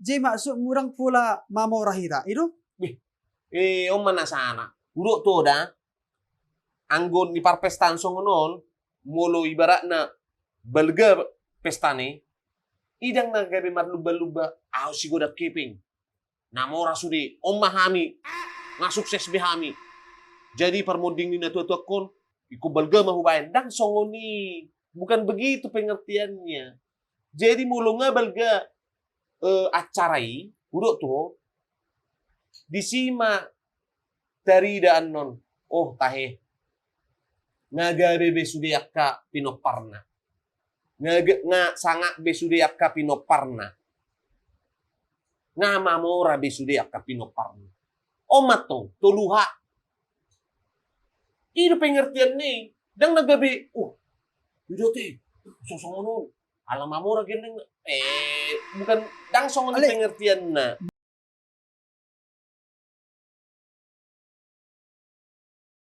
je maksud murang pula mamorah ita. Itu? Om mana sana. Uruk to da. Anggon di parpestan songonon, molo ibaratna balga pestane, idang na gabi marluba-luba, aw si godak kiping. Namora sudi, om mahami, nga sukses behami. Jadi permoding ni natutuak kon, iku balga mahubayan. Dang songoni, bukan begitu pengertiannya. Jadi molo nga balga acarai, uruk to, disima dari daan non, oh tahe, nga besudi akka pinoparna. Nga sanga besudi akka pinoparna. Nga mamora besudi akka pinoparna. Omatong, tuluha. Itu pengertian nih. Dang nagabi, yudote, sosongonon. Alam mamora gini. Bukan, dang songon pengertian na.